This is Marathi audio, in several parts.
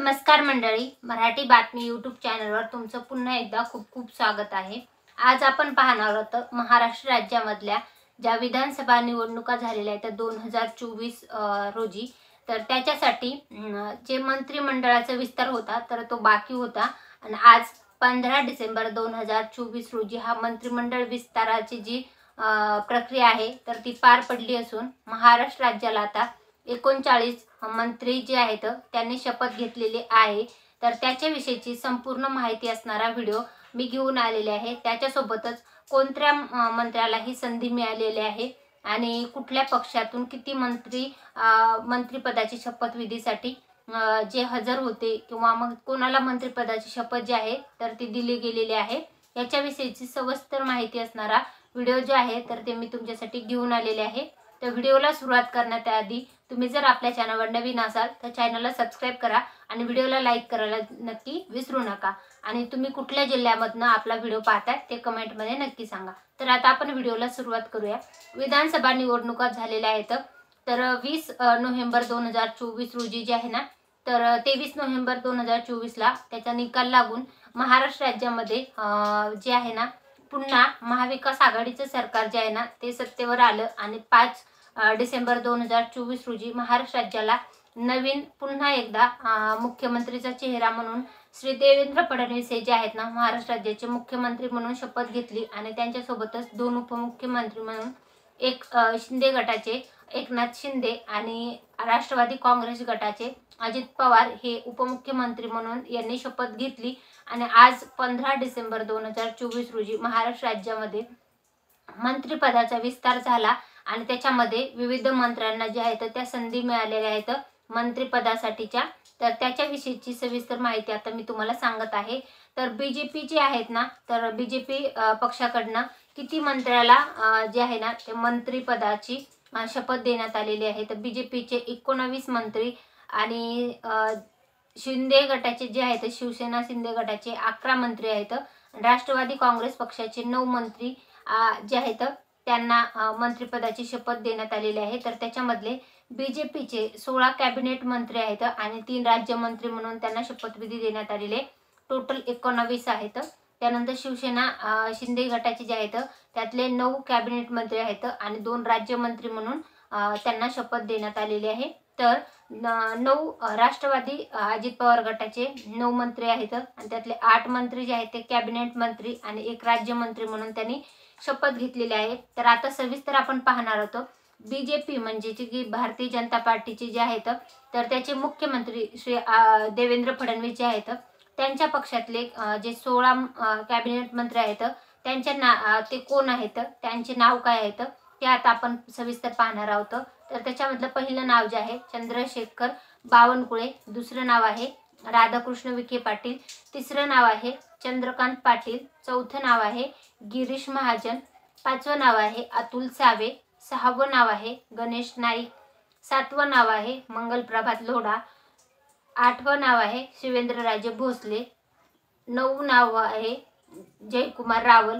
नमस्कार मंडळी, मराठी बातमी यूट्यूब चॅनलवर तुमचं पुन्हा एकदा खूप खूप स्वागत आहे। आज आपण पाहणार आहोत महाराष्ट्र राज्यामधल्या ज्या विधानसभा निवडणुका झालेल्या आहेत 2024 रोजी। तर त्याच्यासाठी जे मंत्रिमंडळाचा विस्तार होता तर तो बाकी होता आणि आज 15 डिसेंबर 2024 रोजी हा मंत्रिमंडळ विस्ताराची जी प्रक्रिया आहे तर ती पार पडली असून महाराष्ट्र राज्याला आता 39 मंत्री जे आहेत त्यांनी शपथ घेतलेली आहे। तर त्याच्याविषयीची संपूर्ण माहिती असणारा व्हिडिओ मी घेऊन आलेले आहे। त्याच्यासोबतच कोणत्या मंत्र्याला ही संधी मिळालेली आहे आणि कुठल्या पक्षातून किती मंत्री मंत्रिपदाची शपथविधीसाठी जे हजर होते किंवा मग कोणाला मंत्रिपदाची शपथ जी आहे तर ती दिली गेलेली आहे याच्याविषयीची सविस्तर माहिती असणारा व्हिडिओ जो आहे तर ते मी तुमच्यासाठी घेऊन आलेले आहे। तर व्हिडिओला सुरुवात करण्याआधी तुम्ही जर आपल्या चॅनलवर नवीन असाल तर चॅनलला सबस्क्राइब करा आणि व्हिडिओला लाईक करायला नक्की विसरू नका आणि तुम्ही कुठल्या जिल्ह्यामधून आपला व्हिडिओ पाहताय ते कमेंट मध्ये नक्की सांगा। तर आता आपण व्हिडिओला सुरुवात करूया। विधानसभा निवडणुका झालेल्या आहेत तर 20 नोव्हेंबर 2024 रोजी जे आहे ना तर 23 नोव्हेंबर 2024 ला त्याचा निकाल लागून महाराष्ट्र राज्यामध्ये जे आहे ना पुन्हा महाविकास आघाडीचं सरकार जे आहे ना ते सत्तेवर आलं आणि 5 डिसेंबर 2024 रोजी महाराष्ट्र राज्याला नवीन पुन्हा एकदा मुख्यमंत्रीचा चेहरा म्हणून श्री देवेंद्र फडणवीस जे आहेत ना महाराष्ट्र राज्याचे मुख्यमंत्री म्हणून शपथ घेतली आणि त्यांच्यासोबतच दोन उपमुख्यमंत्री म्हणून एक शिंदे गटाचे एकनाथ शिंदे आणि राष्ट्रवादी काँग्रेस गटाचे अजित पवार हे उपमुख्यमंत्री म्हणून यांनी शपथ घेतली आणि आज 15 डिसेंबर 2024 रोजी महाराष्ट्र राज्यामध्ये मंत्रिपदाचा विस्तार झाला आणि त्याच्यामध्ये विविध मंत्र्यांना जे आहेत त्या संधी मिळालेल्या आहेत मंत्रिपदासाठीच्या। तर त्याच्याविषयीची सविस्तर माहिती आता मी तुम्हाला सांगत आहे। तर बीजेपी जे आहेत ना तर बीजेपी पक्षाकडनं किती मंत्र्याला जे आहे ना ते मंत्रिपदाची शपथ देण्यात आलेली आहे तर बीजेपीचे 19 मंत्री आणि शिंदे गटाचे जे आहेत शिवसेना शिंदे गटाचे 11 मंत्री आहेत, राष्ट्रवादी काँग्रेस पक्षाचे 9 मंत्री जे आहेत त्यांना मंत्रिपदाची शपथ देण्यात आलेली आहे। तर त्याच्यामधले बीजेपीचे 16 कॅबिनेट मंत्री आहेत आणि 3 राज्यमंत्री म्हणून त्यांना शपथविधी देण्यात आलेले टोटल 19 आहेत। त्यानंतर शिवसेना शिंदे गटाचे जे आहेत त्यातले 9 कॅबिनेट मंत्री आहेत आणि 2 राज्यमंत्री म्हणून त्यांना शपथ देण्यात आलेली आहे। तर 9 राष्ट्रवादी अजित पवार गटाचे 9 मंत्री आहेत आणि त्यातले 8 मंत्री जे आहेत ते कॅबिनेट मंत्री आणि 1 राज्यमंत्री म्हणून त्यांनी शपथ घेतलेली आहे। तर आता सविस्तर आपण पाहणार आहोत बीजेपी म्हणजे की भारतीय जनता पार्टीचे जे आहेत तर त्याचे मुख्यमंत्री श्री देवेंद्र फडणवीस जे आहेत त्यांच्या पक्षातले जे 16 कॅबिनेट मंत्री आहेत त्यांच्या ते कोण आहेत त्यांचे नाव काय आहेत ते आता आपण सविस्तर पाहणार आहोत। तर त्याच्यामधलं पहिलं नाव जे आहे चंद्रशेखर बावनकुळे, दुसरं नाव आहे राधाकृष्ण विखे पाटील, तिसरं नाव आहे चंद्रकांत पाटील, चौथं नाव आहे गिरीश महाजन, पाचवं नाव आहे अतुल सावे, सहावं नाव आहे गणेश नाईक, सातवं नाव आहे मंगल प्रभात लोढा, आठवं नाव आहे शिवेंद्रराजे भोसले, 9वं नाव आहे जयकुमार रावल,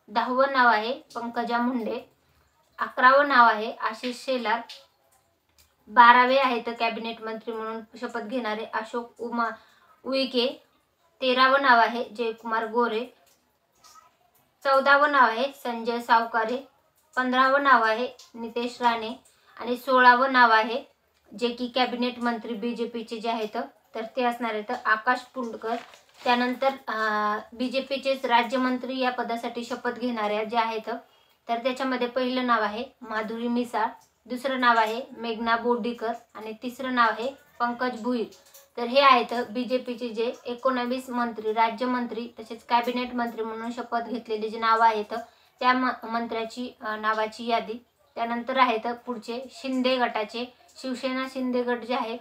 10वं नाव आहे पंकजा मुंडे, 11वं नाव आहे आशिष शेलार, 12वे आहेत कॅबिनेट मंत्री म्हणून शपथ घेणारे अशोक उईके, 13वं नाव आहे जयकुमार गोरे, 14वं नाव आहे संजय सावकारे, 15वं नाव आहे नितेश राणे आणि 16वं नाव आहे जे की कॅबिनेट मंत्री बीजेपीचे जे आहेत तर ते असणार आहेत आकाश पुंडकर। त्यानंतर बीजेपीचेच राज्यमंत्री या पदासाठी शपथ घेणारे जे आहेत तर त्याच्यामध्ये पहिलं नाव आहे माधुरी मिसाळ, दुसरं नाव आहे मेघना बोर्डीकर आणि तिसरं नाव आहे पंकज भुईर। तर हे आहेत बीजेपीचे जे 19 मंत्री राज्यमंत्री तसेच कॅबिनेट मंत्री म्हणून शपथ घेतलेले जे नाव आहेत त्या मंत्र्याची नावाची यादी। त्यानंतर आहेत पुढचे शिंदे गटाचे शिवसेना शिंदे गट जे आहे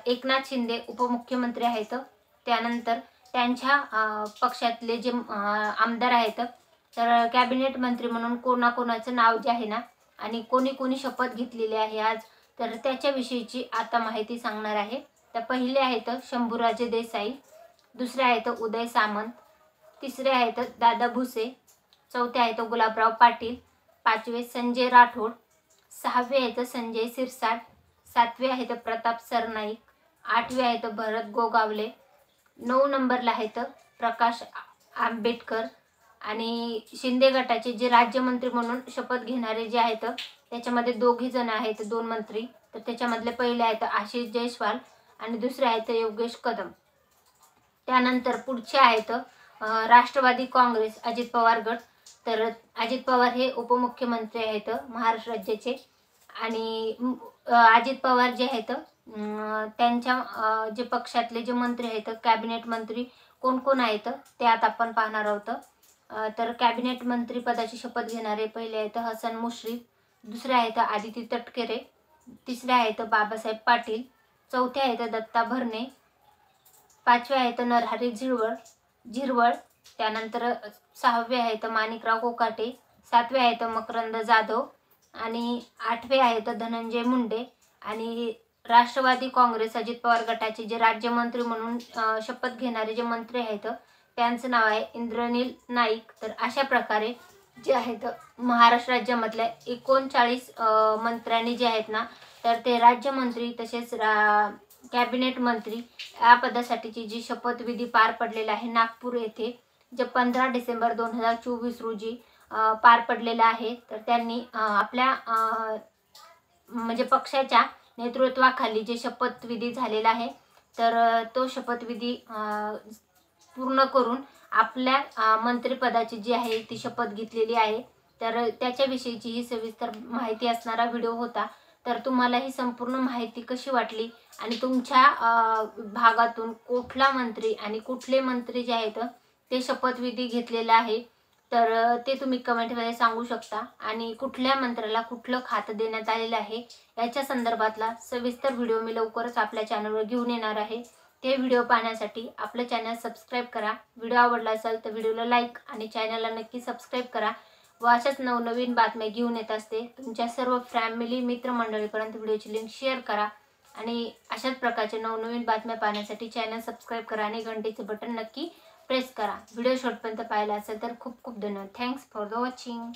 एकनाथ शिंदे उपमुख्यमंत्री आहेत। त्यानंतर त्यांच्या पक्षातले जे आमदार आहेत तर कॅबिनेट मंत्री म्हणून कोणाकोणाचं नाव जे आहे ना आणि कोणी कोणी शपथ घेतलेली आहे आज तर त्याच्याविषयीची आता माहिती सांगणार आहे। तर पहिले आहेत शंभूराजे देसाई, दुसरे आहेत उदय सामंत, तिसरे आहेत दादा भुसे, चौथे आहेत गुलाबराव पाटील, 5वे संजय राठोड, 6वे आहेत संजय सिरसाट, 7वे आहेत प्रताप सरनाईक, 8वे आहेत भरत गोगावले, 9 नंबरला आहेत प्रकाश आंबेडकर आणि शिंदे गटाचे जे राज्यमंत्री म्हणून शपथ घेणारे जे आहेत त्याच्यामध्ये दोघी जण आहेत, 2 मंत्री. तर त्याच्यामधले पहिले आहेत आशिष जयस्वाल आणि दुसरे आहेत योगेश कदम. त्यानंतर पुढचे आहेत राष्ट्रवादी काँग्रेस अजित पवार गट. तर अजित पवार हे उपमुख्यमंत्री आहेत महाराष्ट्र राज्याचे आणि अजित पवार जे आहेत त्यांच्या जे पक्षातले जे मंत्री आहेत कॅबिनेट मंत्री कोण कोण आहेत ते आता आपण पाहणार आहोत. तर कॅबिनेट मंत्री पदाची शपथ घेणारे पहिले आहेत हसन मुश्रीफ, दुसरे आहेत आदिती तटकरे, तिसरे आहेत बाबासाहेब पाटील, चौथे आहेत दत्ता भरणे, 5वे आहेत नरहरी झिरवळ, त्यानंतर 6वे आहेत माणिकराव कोकाटे, 7वे आहेत मकरंद जाधव आणि 8वे आहेत धनंजय मुंडे. आणि राष्ट्रवादी काँग्रेस अजित पवार गटाचे जे राज्यमंत्री म्हणून शपथ घेणारे जे मंत्री आहेत त्यांचं नाव आहे इंद्रनील नाईक. तर अशा प्रकारे जे आहेत महाराष्ट्र राज्यामधल्या 39 मंत्र्यांनी जे आहेत ना तर ते राज्यमंत्री तसेच कॅबिनेट मंत्री या पदासाठीची जी शपथविधी पार पडलेला आहे नागपूर येथे जे 15 डिसेंबर 2024 रोजी पार पडलेला आहे. तर त्यांनी आपल्या म्हणजे पक्षाच्या नेतृत्वाखाली जे शपथविधी झालेला आहे तर तो शपथविधी पूर्ण करून आपल्या मंत्रिपदाची जी आहे ती शपथ घेतलेली आहे. तर त्याच्याविषयीची ही सविस्तर माहिती असणारा व्हिडिओ होता. तर तुम्हाला ही संपूर्ण माहिती कशी वाटली आणि तुमच्या भागातून कुठला मंत्री आणि कुठले मंत्री जे आहेत ते शपथविधी घेतलेला आहे तर ते तुम्ही कमेंटमध्ये सांगू शकता. आणि कुठल्या मंत्र्याला कुठलं खातं देण्यात आलेलं आहे याच्या संदर्भातला सविस्तर व्हिडिओ मी लवकरच आपल्या चॅनलवर घेऊन येणार आहे. ते व्हिडिओ पाहण्यासाठी आपलं चॅनल सबस्क्राईब करा. व्हिडिओ आवडला असेल तर व्हिडिओला लाईक आणि चॅनलला नक्की सबस्क्राईब करा व अशाच नवनवीन बातम्या घेऊन येत असते. तुमच्या सर्व फॅमिली मित्रमंडळीपर्यंत व्हिडिओची लिंक शेअर करा आणि अशाच प्रकारचे नवनवीन बातम्या पाहण्यासाठी चॅनल सबस्क्राईब करा आणि घंटीचे बटन नक्की प्रेस करा. व्हिडिओ शेवटपर्यंत पाहिला असेल तर खूप खूप धन्यवाद. Thanks for the watching.